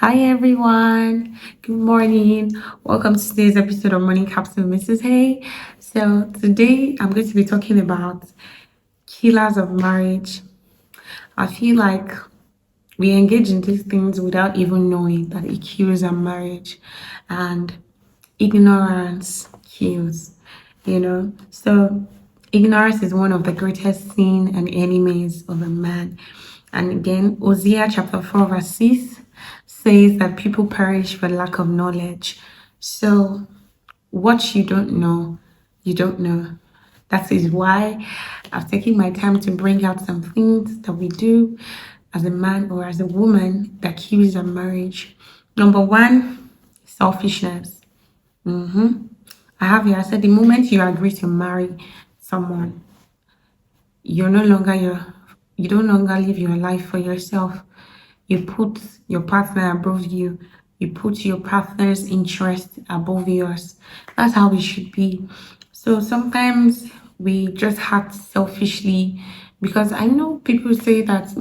Hi everyone. Good morning. Welcome to today's episode of Morning Capsule Mrs. Hay. So today I'm going to be talking about killers of marriage. I feel like we engage in these things without even knowing that it kills our marriage, and ignorance kills, So ignorance is one of the greatest sin and enemies of a man. And again, Hosea chapter 4 verse 6 says that people perish for lack of knowledge. So what you don't know, you don't know. That is why I've taken my time to bring out some things that we do as a man or as a woman that kills a marriage. Number one, selfishness. I have here, I said the moment you agree to marry someone, you're no longer you don't longer live your life for yourself. You put your partner above you. You put your partner's interest above yours. That's how it should be. So sometimes we just act selfishly because I know people say that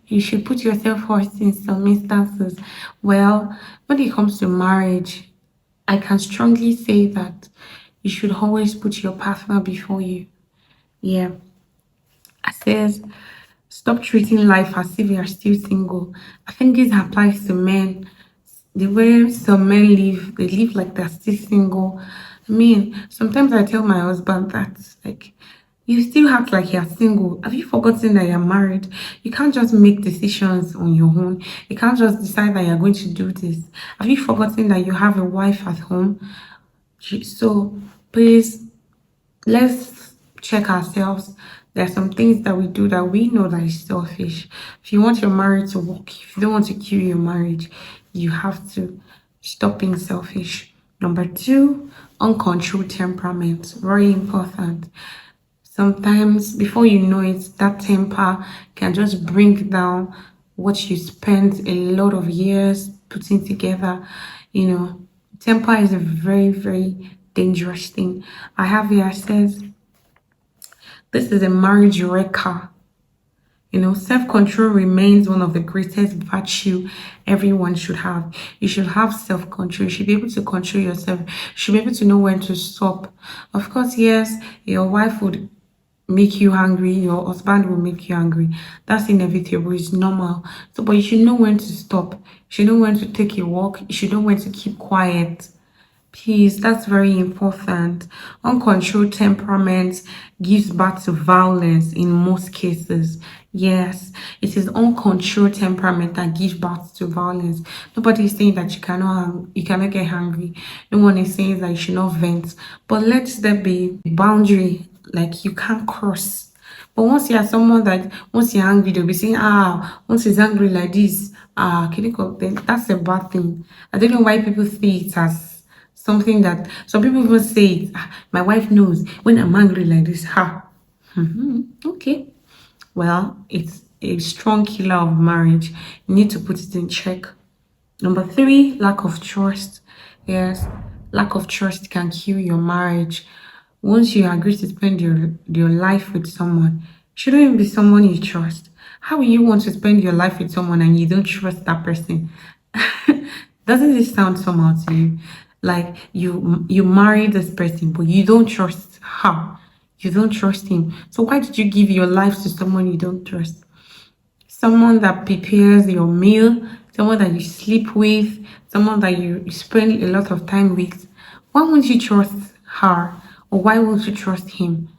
you should put yourself first in some instances. Well, when it comes to marriage, I can strongly say that you should always put your partner before you. Yeah. I says stop treating life as if you are still single. I think this applies to men. The way some men live, they live like they're still single. I mean, sometimes I tell my husband that, like, you still act like you're single. Have you forgotten that you're married? You can't just make decisions on your own. You can't just decide that you're going to do this. Have you forgotten that you have a wife at home? So please, let's check ourselves. There are some things that we do that we know that is selfish. If you want your marriage to work, if you don't want to kill your marriage, you have to stop being selfish. Number two, uncontrolled temperament. Very important. Sometimes, before you know it, that temper can just bring down what you spent a lot of years putting together. You know, temper is a very, very dangerous thing. I have here says, this is a marriage wrecker. Self-control remains one of the greatest virtue everyone should have. You should have self-control. You should be able to control yourself. You should be able to know when to stop. Of course, yes, your wife would make you angry, your husband will make you angry. That's inevitable, it's normal. So, but you should know when to stop. You should know when to take a walk. You should know when to keep quiet. Please, that's very important. Uncontrolled temperament gives birth to violence in most cases. Yes, it is uncontrolled temperament that gives birth to violence. Nobody is saying that you cannot get angry. No one is saying that you should not vent. But let there be a boundary, like you can't cross. But once you are someone that once you're angry, they'll be saying, once he's angry like this, can you go? Then that's a bad thing. I don't know why people see it as something that some people even say it. My wife knows when I'm angry like this. Okay. Well, it's a strong killer of marriage. You need to put it in check. Number three, lack of trust. Yes, lack of trust can kill your marriage. Once you agree to spend your life with someone, shouldn't it be someone you trust? How will you want to spend your life with someone and you don't trust that person? Doesn't this sound somehow to you? Like you marry this person, but you don't trust her. You don't trust him. So why did you give your life to someone you don't trust? Someone that prepares your meal, someone that you sleep with, someone that you spend a lot of time with. Why won't you trust her? Or why won't you trust him?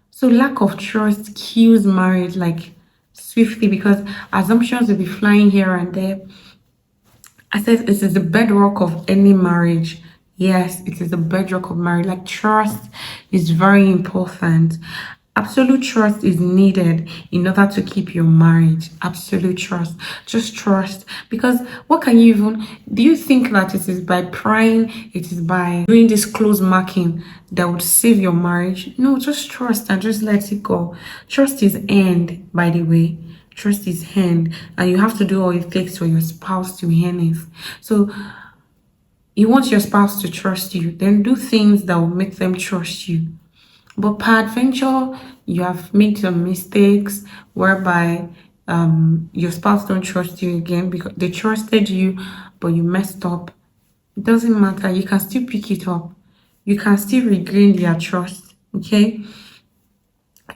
So lack of trust kills marriage like swiftly because assumptions will be flying here and there. I said it is the bedrock of any marriage. Yes, it is the bedrock of marriage. Like trust is very important. Absolute trust is needed in order to keep your marriage. Absolute trust. Just trust. Because what can you even do you think that it is by prying, it is by doing this close marking that would save your marriage? No, just trust and just let it go. Trust is end, by the way. Trust is hand, and you have to do all it takes for your spouse to earn it. So you want your spouse to trust you, then do things that will make them trust you. But peradventure, you have made some mistakes whereby your spouse don't trust you again because they trusted you, but you messed up. It doesn't matter. You can still pick it up. You can still regain their trust. Okay.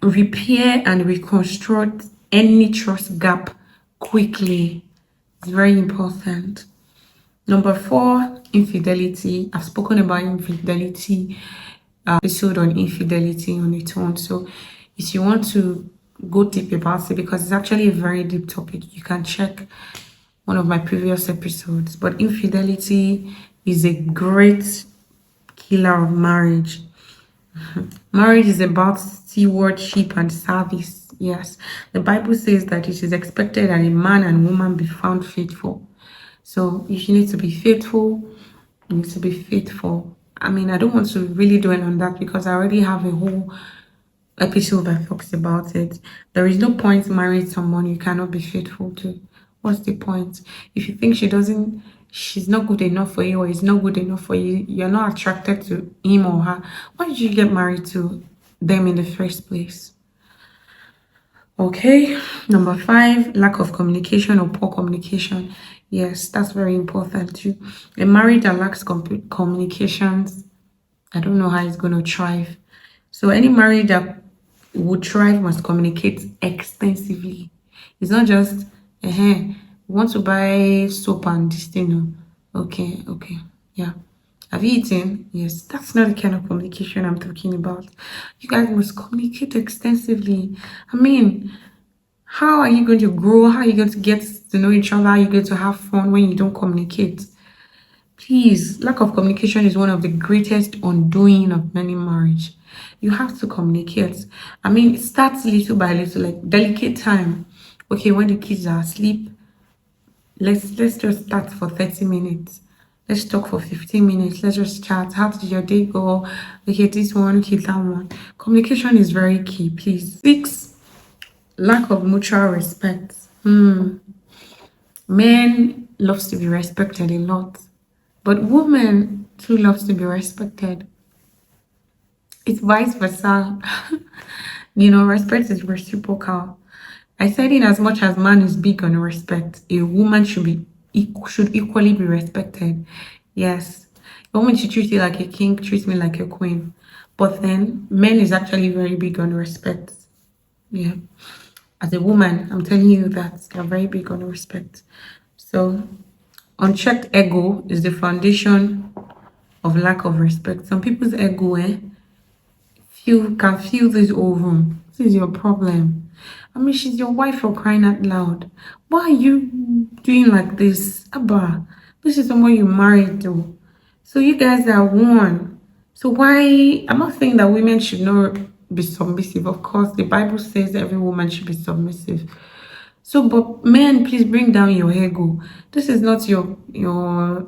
Repair and reconstruct any trust gap quickly. It's very important. Number 4, infidelity. I've spoken about infidelity, episode on infidelity on its own. So if you want to go deep about it, because it's actually a very deep topic, you can check one of my previous episodes. But infidelity is a great killer of marriage. Marriage is about stewardship and service. Yes, the Bible says that it is expected that a man and woman be found faithful. So if you need to be faithful, you need to be faithful. I mean, I don't want to really dwell on that because I already have a whole episode that talks about it. There is no point marrying someone you cannot be faithful to. What's the point? If you think she's not good enough for you or is not good enough for you, you're not attracted to him or her, why did you get married to them in the first place? Okay, number 5, lack of communication or poor communication. Yes, that's very important too. A marriage that lacks communications, I don't know how it's going to thrive. So any marriage that would thrive must communicate extensively. It's not just, we want to buy soap and this thing. Okay, yeah. Have you eaten? Yes, that's not the kind of communication I'm talking about. You guys must communicate extensively. I mean, how are you going to grow? How are you going to get to know each other? How are you going to have fun when you don't communicate? Please, lack of communication is one of the greatest undoing of many marriage. You have to communicate. I mean, it starts little by little, like delicate time. Okay, when the kids are asleep, let's just start for 30 minutes. Let's talk for 15 minutes. Let's just chat. How did your day go? Okay, this one, okay, that one. Communication is very key, please. 6, lack of mutual respect. Men loves to be respected a lot, but women too loves to be respected. It's vice versa. Respect is reciprocal. I said in as much as man is big on respect, a woman should equally be respected. Yes. A woman should treat you like a king, treat me like a queen. But then men is actually very big on respect. Yeah. As a woman, I'm telling you that they're very big on respect. So unchecked ego is the foundation of lack of respect. Some people's ego, can feel this whole room. This is your problem. I mean, she's your wife for crying out loud. Why are you doing like this? Abba, this is someone you married to. So you guys are one. So why? I'm not saying that women should not be submissive. Of course, the Bible says every woman should be submissive. So, but men, please bring down your ego. This is not your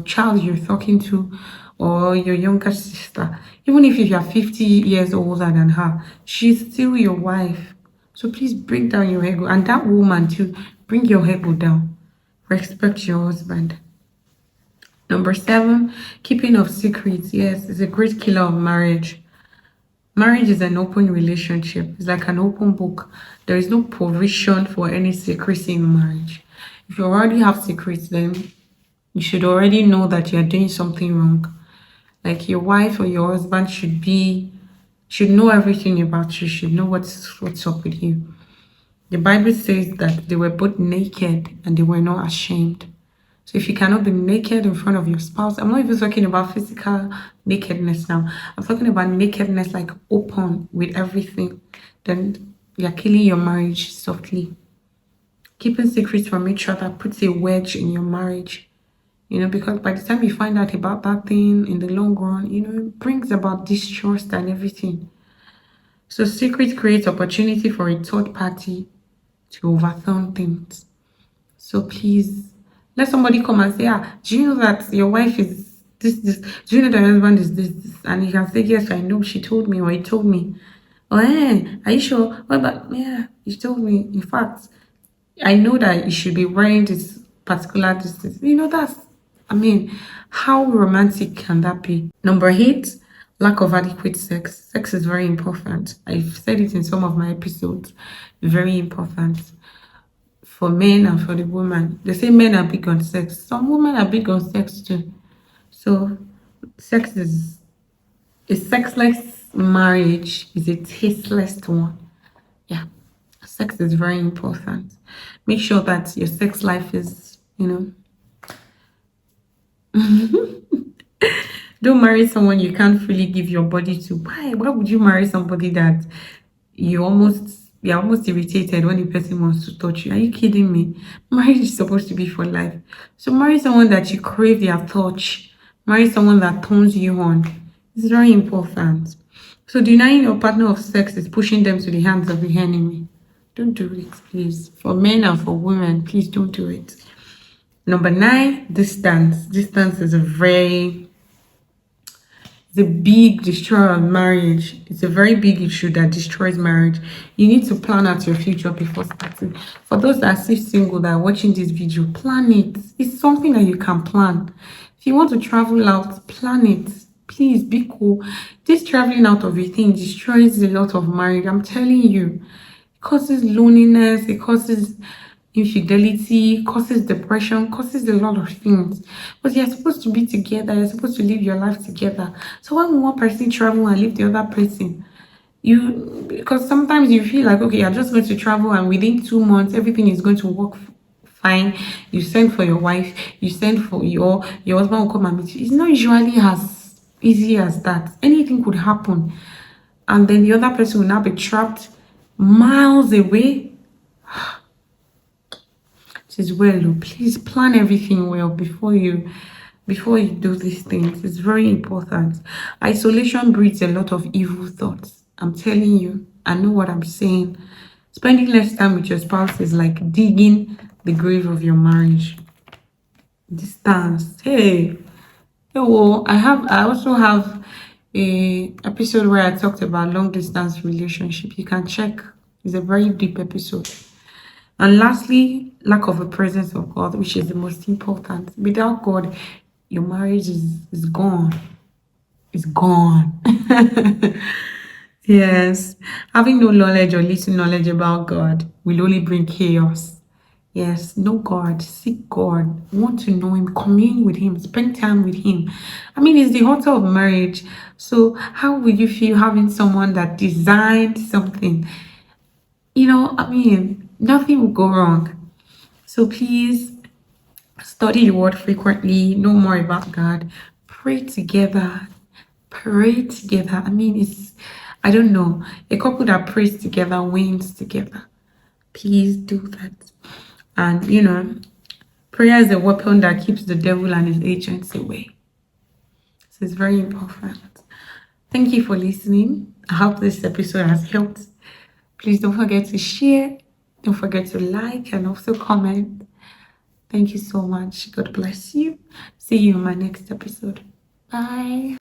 child you're talking to or your younger sister. Even if you're 50 years older than her, she's still your wife. So please bring down your ego. And that woman too, bring your ego down. Respect your husband. Number 7, keeping of secrets. Yes, it's a great killer of marriage. Marriage is an open relationship. It's like an open book. There is no provision for any secrecy in marriage. If you already have secrets, then you should already know that you're doing something wrong. Like your wife or your husband should know everything about you, should know what's up with you. The Bible says that they were both naked and they were not ashamed. So if you cannot be naked in front of your spouse, I'm not even talking about physical nakedness now. I'm talking about nakedness like open with everything. Then you're killing your marriage softly. Keeping secrets from each other puts a wedge in your marriage. Because by the time you find out about that thing in the long run, it brings about distrust and everything. So secret creates opportunity for a third party to overturn things. So please, let somebody come and say, do you know that your wife is this? Do you know that your husband is this? And you can say, yes, I know, she told me or he told me. Oh, are you sure? What about, yeah, he told me. In fact, I know that you should be wearing this particular distance. How romantic can that be? Number 8, lack of adequate sex. Sex is very important. I've said it in some of my episodes. Very important. for men and for the woman. They say men are big on sex. Some women are big on sex too. So sex is a sexless marriage is a tasteless one. Yeah. Sex is very important. Make sure that your sex life is, don't marry someone you can't fully give your body to. Why would you marry somebody that you're almost irritated when the person wants to touch you? Are you kidding me? Marriage is supposed to be for life. So marry someone that you crave their touch. Marry someone that turns you on. It's very important. So denying your partner of sex is pushing them to the hands of the enemy. Don't do it, please. For men and for women, please don't do it. Number 9, distance. Distance is a big destroyer of marriage. It's a very big issue that destroys marriage. You need to plan out your future before starting. For those that are still single that are watching this video, plan it. It's something that you can plan. If you want to travel out, plan it. Please be cool. This traveling out of a thing destroys a lot of marriage. I'm telling you. It causes loneliness. It causes infidelity, causes depression, causes a lot of things. But you're supposed to be together, you're supposed to live your life together. So when one person travel and leave the other person, because sometimes you feel like, okay, you're just going to travel and within 2 months everything is going to work fine. You send for your wife, you send for your husband will come and meet you. It's not usually as easy as that. Anything could happen, and then the other person will now be trapped miles away. Is well. Please plan everything well before you do these things. It's very important. Isolation breeds a lot of evil thoughts. I'm telling you, I know what I'm saying. Spending less time with your spouse is like digging the grave of your marriage. Distance. Hey, well, I also have a episode where I talked about long distance relationship. You can check. It's a very deep episode. And lastly, lack of a presence of God, which is the most important. Without God, your marriage is gone. It's gone. Yes. Having no knowledge or little knowledge about God will only bring chaos. Yes, know God, seek God, want to know Him, commune with Him, spend time with Him. I mean, it's the author of marriage. So how would you feel having someone that designed something? I mean, nothing will go wrong. So please study the word frequently, know more about God, pray together. Pray together. I mean, I don't know, a couple that prays together wins together. Please do that. And prayer is a weapon that keeps the devil and his agents away. So it's very important. Thank you for listening. I hope this episode has helped. Please don't forget to share. Don't forget to like and also comment. Thank you so much. God bless you. See you in my next episode. Bye.